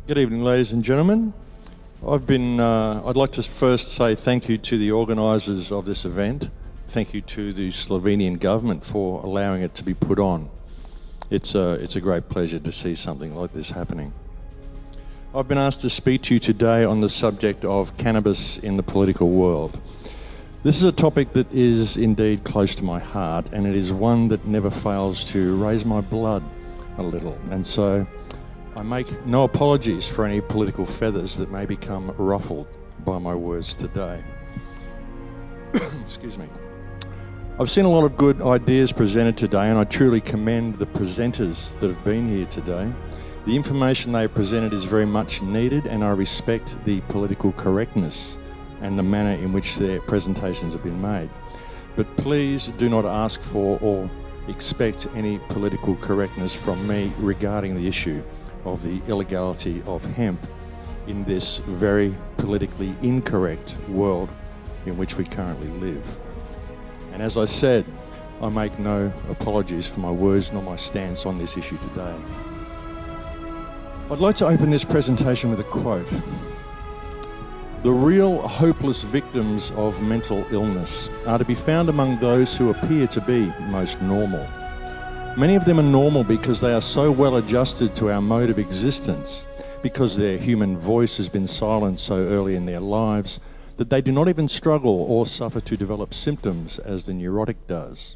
Good evening, ladies and gentlemen. I'd like to first say thank you to the organisers of this event. Thank you to the Slovenian government for allowing it to be put on. It's a great pleasure to see something like this happening. I've been asked to speak to you today on the subject of cannabis in the political world. This is a topic that is indeed close to my heart, and it is one that never fails to raise my blood a little. And so I make no apologies for any political feathers that may become ruffled by my words today. Excuse me. I've seen a lot of good ideas presented today, and I truly commend the presenters that have been here today. The information they presented is very much needed, and I respect the political correctness and the manner in which their presentations have been made. But please do not ask for or expect any political correctness from me regarding the issue of the illegality of hemp in this very politically incorrect world in which we currently live. And as I said, I make no apologies for my words nor my stance on this issue today. I'd like to open this presentation with a quote. The real hopeless victims of mental illness are to be found among those who appear to be most normal. Many of them are normal because they are so well adjusted to our mode of existence, because their human voice has been silenced so early in their lives, that they do not even struggle or suffer to develop symptoms as the neurotic does.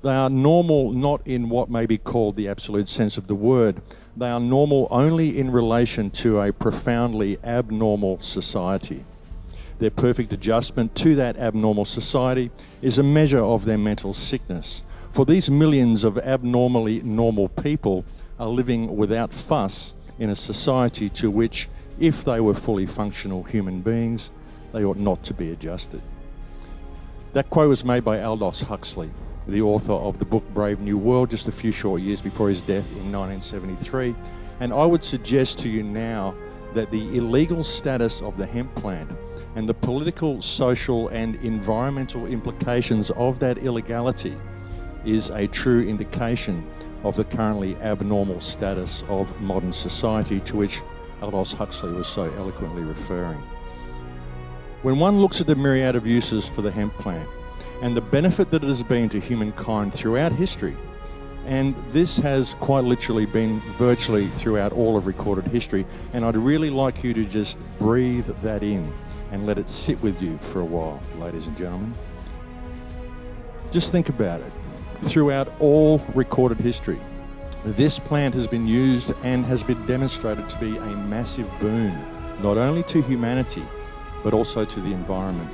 They are normal not in what may be called the absolute sense of the word. They are normal only in relation to a profoundly abnormal society. Their perfect adjustment to that abnormal society is a measure of their mental sickness. For these millions of abnormally normal people are living without fuss in a society to which, if they were fully functional human beings, they ought not to be adjusted. That quote was made by Aldous Huxley, the author of the book Brave New World, just a few short years before his death in 1973. And I would suggest to you now that the illegal status of the hemp plant and the political, social and environmental implications of that illegality is a true indication of the currently abnormal status of modern society to which Aldous Huxley was so eloquently referring. When one looks at the myriad of uses for the hemp plant and the benefit that it has been to humankind throughout history, and this has quite literally been virtually throughout all of recorded history, and I'd really like you to just breathe that in and let it sit with you for a while, ladies and gentlemen. Just think about it. Throughout all recorded history, this plant has been used and has been demonstrated to be a massive boon, not only to humanity, but also to the environment.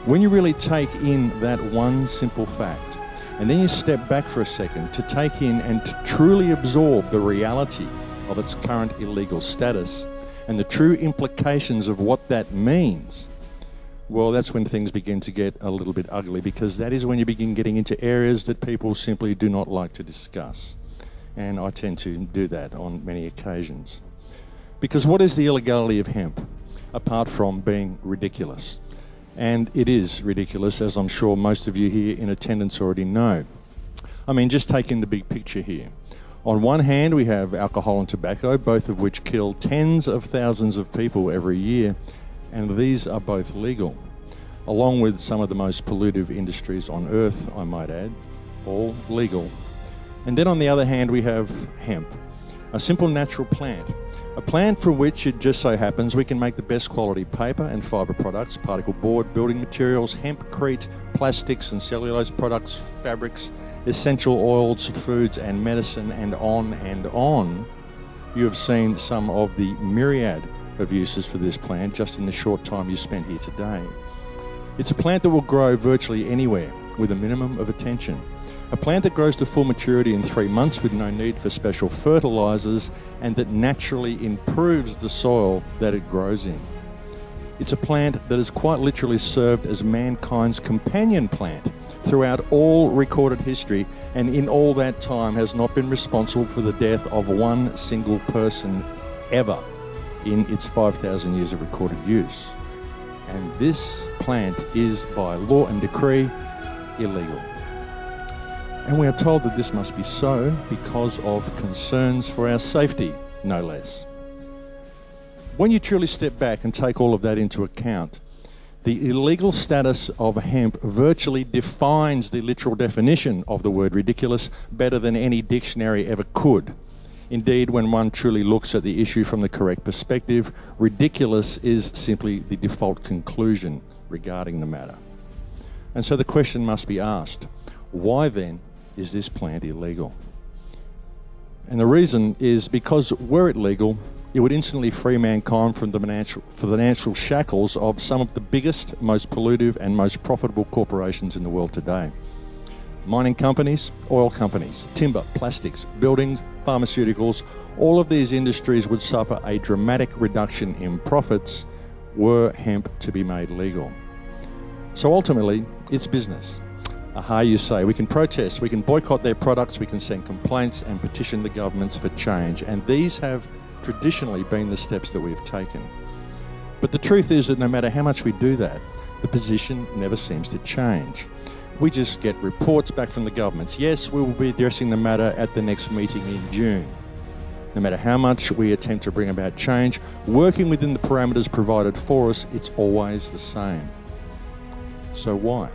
When you really take in that one simple fact, and then you step back for a second to take in and to truly absorb the reality of its current illegal status and the true implications of what that means, well, that's when things begin to get a little bit ugly, because that is when you begin getting into areas that people simply do not like to discuss. And I tend to do that on many occasions. Because what is the illegality of hemp, apart from being ridiculous? And it is ridiculous, as I'm sure most of you here in attendance already know. I mean, just take in the big picture here. On one hand, we have alcohol and tobacco, both of which kill tens of thousands of people every year, and these are both legal, along with some of the most pollutive industries on earth, I might add, all legal. And then on the other hand, we have hemp, a simple natural plant, a plant from which it just so happens we can make the best quality paper and fibre products, particle board, building materials, hempcrete, plastics and cellulose products, fabrics, essential oils, foods and medicine, and on and on. You have seen some of the myriad of uses for this plant just in the short time you spent here today. It's a plant that will grow virtually anywhere with a minimum of attention. A plant that grows to full maturity in 3 months with no need for special fertilizers, and that naturally improves the soil that it grows in. It's a plant that has quite literally served as mankind's companion plant throughout all recorded history, and in all that time has not been responsible for the death of one single person ever in its 5,000 years of recorded use. And this plant is, by law and decree, illegal. And we are told that this must be so because of concerns for our safety, no less. When you truly step back and take all of that into account, the illegal status of hemp virtually defines the literal definition of the word ridiculous better than any dictionary ever could. Indeed, when one truly looks at the issue from the correct perspective, ridiculous is simply the default conclusion regarding the matter. And so the question must be asked, why then is this plant illegal? And the reason is because were it legal, it would instantly free mankind from the financial shackles of some of the biggest, most pollutive and most profitable corporations in the world today. Mining companies, oil companies, timber, plastics, buildings, pharmaceuticals, all of these industries would suffer a dramatic reduction in profits were hemp to be made legal. So ultimately, it's business. Aha, you say, we can protest, we can boycott their products, we can send complaints and petition the governments for change, and these have traditionally been the steps that we've taken. But the truth is that no matter how much we do that, the position never seems to change. We just get reports back from the governments. Yes, we will be addressing the matter at the next meeting in June. No matter how much we attempt to bring about change, working within the parameters provided for us, it's always the same. So why?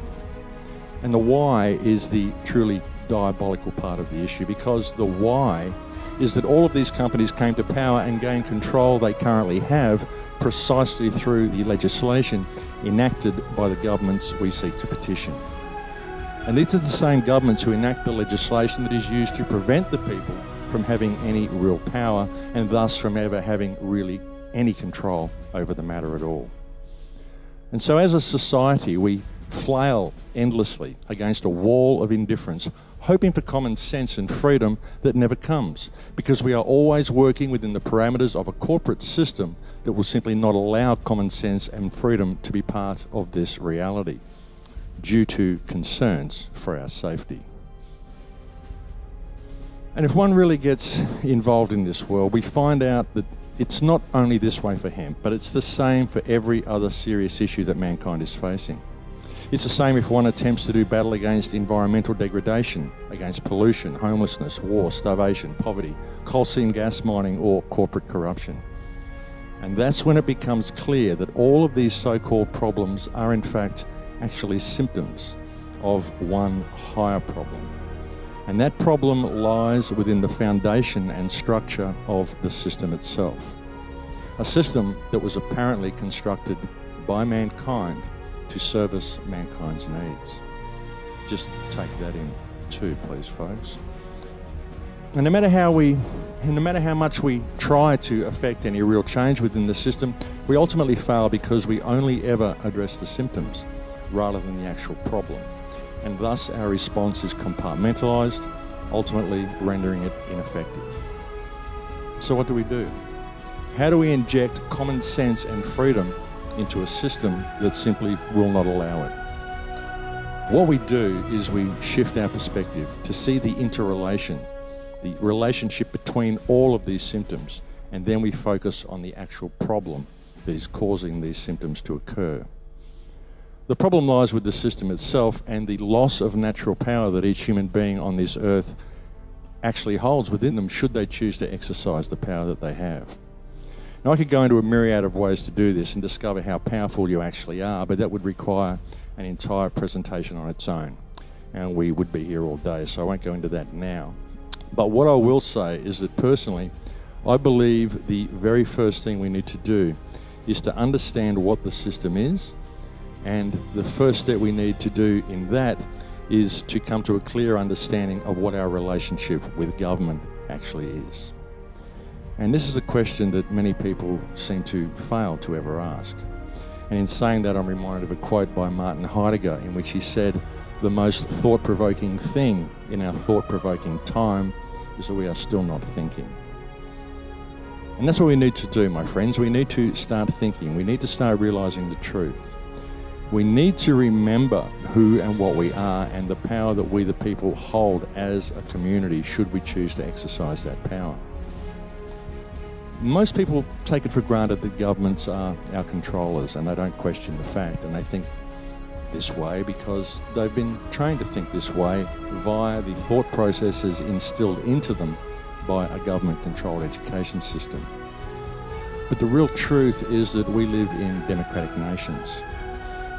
And the why is the truly diabolical part of the issue, because the why is that all of these companies came to power and gained control they currently have precisely through the legislation enacted by the governments we seek to petition. And these are the same governments who enact the legislation that is used to prevent the people from having any real power and thus from ever having really any control over the matter at all. And so as a society, we flail endlessly against a wall of indifference, hoping for common sense and freedom that never comes, because we are always working within the parameters of a corporate system that will simply not allow common sense and freedom to be part of this reality, due to concerns for our safety. And if one really gets involved in this world, we find out that it's not only this way for hemp, but it's the same for every other serious issue that mankind is facing. It's the same if one attempts to do battle against environmental degradation, against pollution, homelessness, war, starvation, poverty, coal seam gas mining, or corporate corruption. And that's when it becomes clear that all of these so-called problems are in fact actually symptoms of one higher problem. And that problem lies within the foundation and structure of the system itself. A system that was apparently constructed by mankind to service mankind's needs. Just take that in too, please, folks. And no matter how much we try to affect any real change within the system, we ultimately fail because we only ever address the symptoms rather than the actual problem. And thus our response is compartmentalized, ultimately rendering it ineffective. So what do? How do we inject common sense and freedom into a system that simply will not allow it? What we do is we shift our perspective to see the interrelation, the relationship between all of these symptoms, and then we focus on the actual problem that is causing these symptoms to occur. The problem lies with the system itself and the loss of natural power that each human being on this earth actually holds within them, should they choose to exercise the power that they have. Now, I could go into a myriad of ways to do this and discover how powerful you actually are, but that would require an entire presentation on its own, and we would be here all day, so I won't go into that now. But what I will say is that personally, I believe the very first thing we need to do is to understand what the system is, and the first step we need to do in that is to come to a clear understanding of what our relationship with government actually is. And this is a question that many people seem to fail to ever ask. And in saying that, I'm reminded of a quote by Martin Heidegger in which he said, "The most thought-provoking thing in our thought-provoking time is that we are still not thinking." And that's what we need to do, my friends. We need to start thinking. We need to start realizing the truth. We need to remember who and what we are and the power that we the people hold as a community should we choose to exercise that power. Most people take it for granted that governments are our controllers and they don't question the fact, and they think this way because they've been trained to think this way via the thought processes instilled into them by a government-controlled education system. But the real truth is that we live in democratic nations,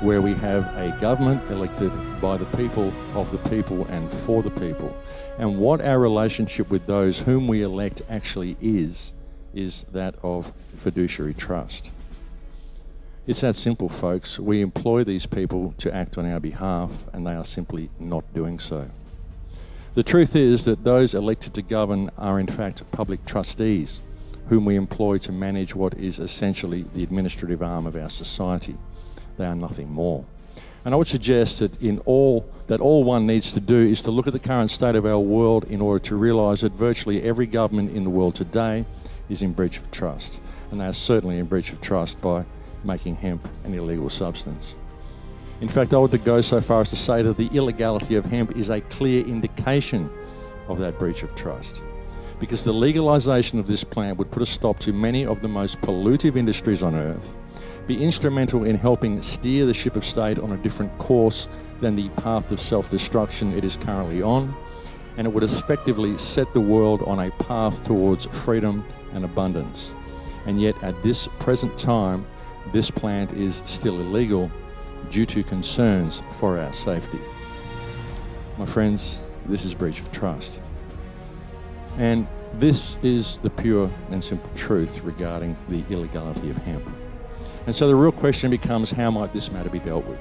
where we have a government elected by the people, of the people, and for the people. And what our relationship with those whom we elect actually is that of fiduciary trust. It's that simple, folks. We employ these people to act on our behalf, and they are simply not doing so. The truth is that those elected to govern are in fact public trustees, whom we employ to manage what is essentially the administrative arm of our society. They are nothing more. And I would suggest that all one needs to do is to look at the current state of our world in order to realise that virtually every government in the world today is in breach of trust. And they are certainly in breach of trust by making hemp an illegal substance. In fact, I would go so far as to say that the illegality of hemp is a clear indication of that breach of trust, because the legalisation of this plant would put a stop to many of the most pollutive industries on earth, be instrumental in helping steer the ship of state on a different course than the path of self-destruction it is currently on, and it would effectively set the world on a path towards freedom and abundance. And yet at this present time, this plant is still illegal due to concerns for our safety. My friends, this is breach of trust. And this is the pure and simple truth regarding the illegality of hemp. And so the real question becomes, how might this matter be dealt with?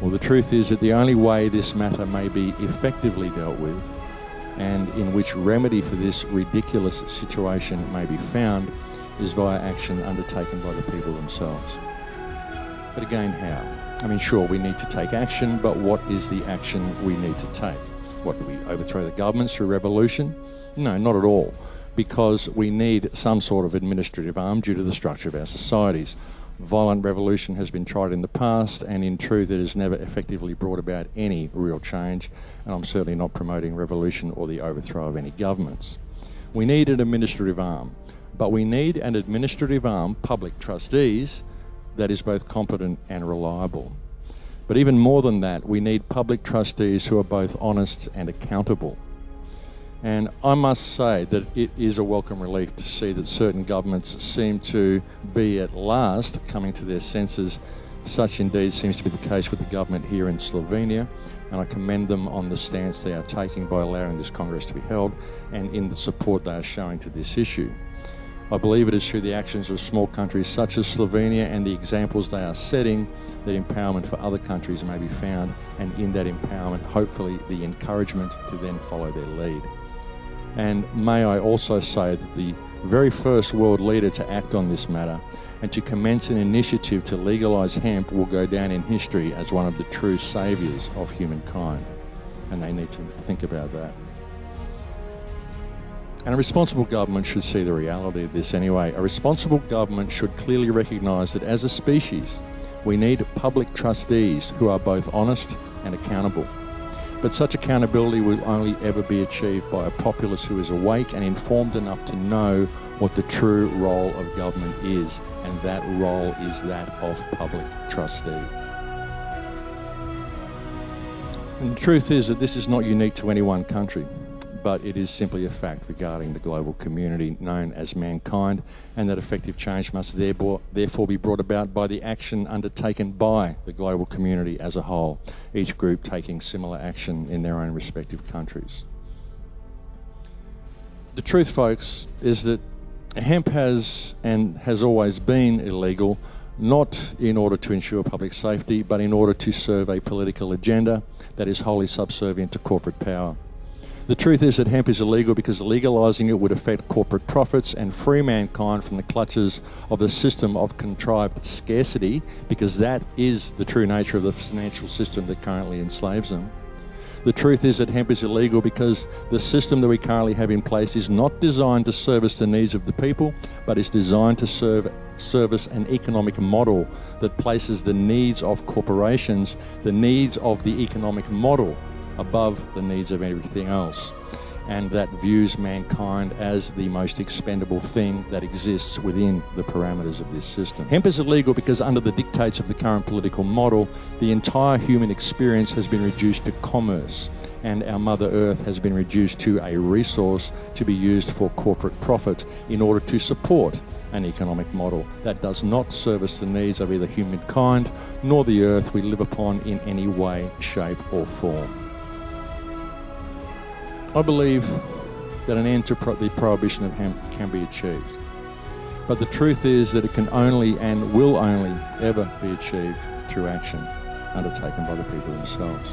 Well, the truth is that the only way this matter may be effectively dealt with, and in which remedy for this ridiculous situation may be found, is via action undertaken by the people themselves. But again, how? I mean, sure, we need to take action, but what is the action we need to take? What, do we overthrow the governments through revolution? No, not at all, because we need some sort of administrative arm due to the structure of our societies. Violent revolution has been tried in the past, and in truth it has never effectively brought about any real change, and I'm certainly not promoting revolution or the overthrow of any governments. We need an administrative arm, but we need an administrative arm, public trustees, that is both competent and reliable. But even more than that, we need public trustees who are both honest and accountable. And I must say that it is a welcome relief to see that certain governments seem to be at last coming to their senses. Such indeed seems to be the case with the government here in Slovenia, and I commend them on the stance they are taking by allowing this Congress to be held and in the support they are showing to this issue. I believe it is through the actions of small countries such as Slovenia and the examples they are setting that empowerment for other countries may be found, and in that empowerment, hopefully, the encouragement to then follow their lead. And may I also say that the very first world leader to act on this matter and to commence an initiative to legalise hemp will go down in history as one of the true saviours of humankind. And they need to think about that. And a responsible government should see the reality of this anyway. A responsible government should clearly recognise that as a species, we need public trustees who are both honest and accountable. But such accountability will only ever be achieved by a populace who is awake and informed enough to know what the true role of government is, and that role is that of public trustee. And the truth is that this is not unique to any one country, but it is simply a fact regarding the global community known as mankind, and that effective change must therefore be brought about by the action undertaken by the global community as a whole, each group taking similar action in their own respective countries. The truth, folks, is that hemp has and has always been illegal, not in order to ensure public safety, but in order to serve a political agenda that is wholly subservient to corporate power. The truth is that hemp is illegal because legalising it would affect corporate profits and free mankind from the clutches of a system of contrived scarcity, because that is the true nature of the financial system that currently enslaves them. The truth is that hemp is illegal because the system that we currently have in place is not designed to service the needs of the people, but is designed to service an economic model that places the needs of corporations, the needs of the economic model, above the needs of everything else, and that views mankind as the most expendable thing that exists within the parameters of this system. Hemp is illegal because under the dictates of the current political model, the entire human experience has been reduced to commerce, and our Mother Earth has been reduced to a resource to be used for corporate profit in order to support an economic model that does not service the needs of either humankind nor the earth we live upon in any way, shape or form. I believe that an end to the prohibition of hemp can be achieved. But the truth is that it can only and will only ever be achieved through action undertaken by the people themselves.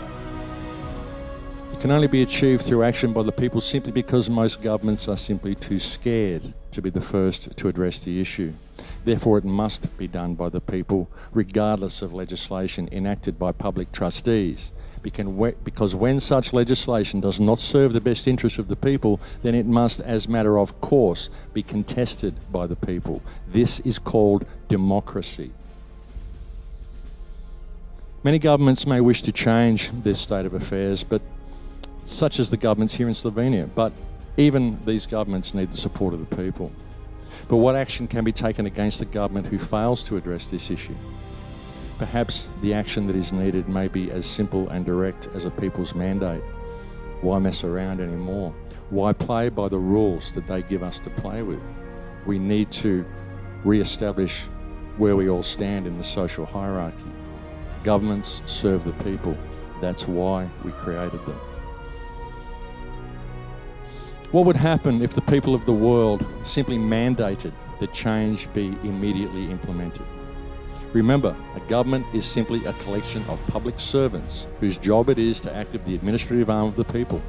It can only be achieved through action by the people simply because most governments are simply too scared to be the first to address the issue. Therefore, it must be done by the people, regardless of legislation enacted by public trustees. Because when such legislation does not serve the best interests of the people, then it must, as a matter of course, be contested by the people. This is called democracy. Many governments may wish to change this state of affairs, such as the governments here in Slovenia, but even these governments need the support of the people. But what action can be taken against a government who fails to address this issue? Perhaps the action that is needed may be as simple and direct as a people's mandate. Why mess around anymore? Why play by the rules that they give us to play with? We need to re-establish where we all stand in the social hierarchy. Governments serve the people. That's why we created them. What would happen if the people of the world simply mandated that change be immediately implemented? Remember, a government is simply a collection of public servants whose job it is to act as the administrative arm of the people.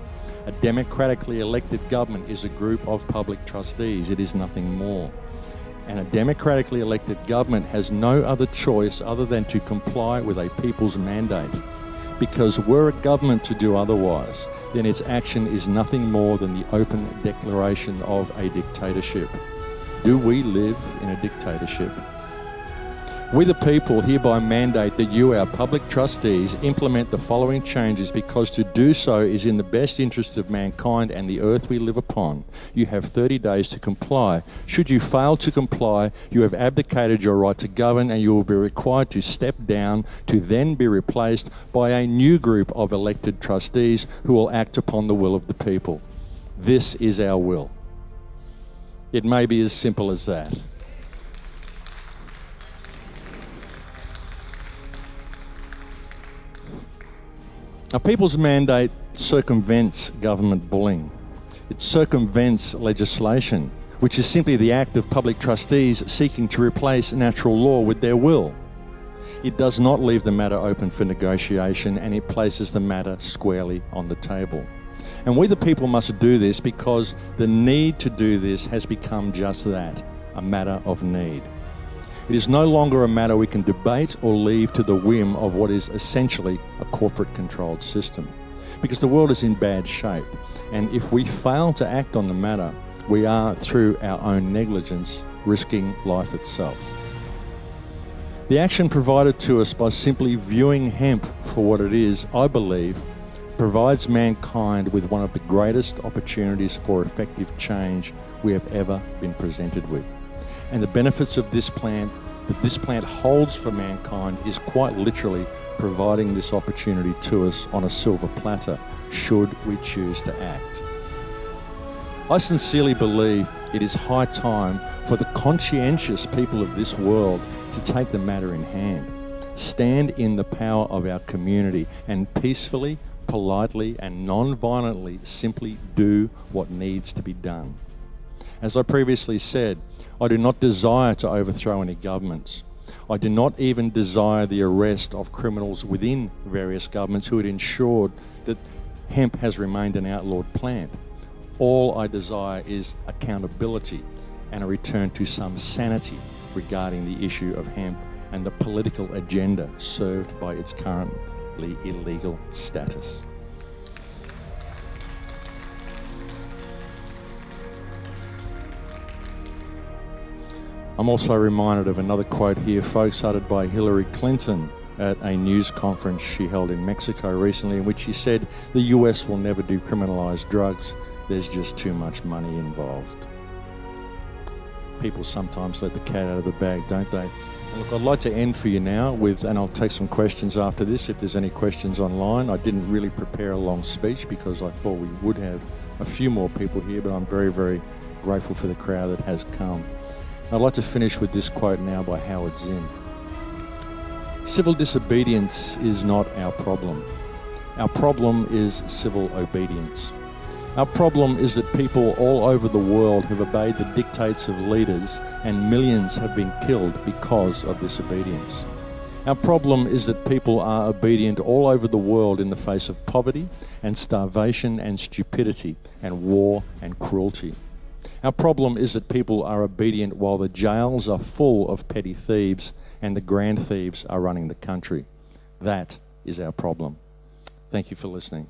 A democratically elected government is a group of public trustees. It is nothing more. And a democratically elected government has no other choice other than to comply with a people's mandate. Because were a government to do otherwise, then its action is nothing more than the open declaration of a dictatorship. Do we live in a dictatorship? We the people hereby mandate that you, our public trustees, implement the following changes because to do so is in the best interest of mankind and the earth we live upon. You have 30 days to comply. Should you fail to comply, you have abdicated your right to govern and you will be required to step down to then be replaced by a new group of elected trustees who will act upon the will of the people. This is our will. It may be as simple as that. A people's mandate circumvents government bullying. It circumvents legislation, which is simply the act of public trustees seeking to replace natural law with their will. It does not leave the matter open for negotiation, and it places the matter squarely on the table. And we the people must do this because the need to do this has become just that, a matter of need. It is no longer a matter we can debate or leave to the whim of what is essentially a corporate-controlled system. Because the world is in bad shape, and if we fail to act on the matter, we are, through our own negligence, risking life itself. The action provided to us by simply viewing hemp for what it is, I believe, provides mankind with one of the greatest opportunities for effective change we have ever been presented with. And the benefits of this plant that this plant holds for mankind is quite literally providing this opportunity to us on a silver platter, should we choose to act. I sincerely believe it is high time for the conscientious people of this world to take the matter in hand, stand in the power of our community, and peacefully, politely, and non-violently simply do what needs to be done. As I previously said, I do not desire to overthrow any governments. I do not even desire the arrest of criminals within various governments who had ensured that hemp has remained an outlawed plant. All I desire is accountability and a return to some sanity regarding the issue of hemp and the political agenda served by its currently illegal status. I'm also reminded of another quote here, folks, uttered by Hillary Clinton at a news conference she held in Mexico recently, in which she said, "The US will never decriminalise drugs. There's just too much money involved." People sometimes let the cat out of the bag, don't they? And look, I'd like to end for you now with, and I'll take some questions after this if there's any questions online. I didn't really prepare a long speech because I thought we would have a few more people here, but I'm very, very grateful for the crowd that has come. I'd like to finish with this quote now by Howard Zinn. Civil disobedience is not our problem. Our problem is civil obedience. Our problem is that people all over the world have obeyed the dictates of leaders and millions have been killed because of disobedience. Our problem is that people are obedient all over the world in the face of poverty and starvation and stupidity and war and cruelty. Our problem is that people are obedient while the jails are full of petty thieves and the grand thieves are running the country. That is our problem. Thank you for listening.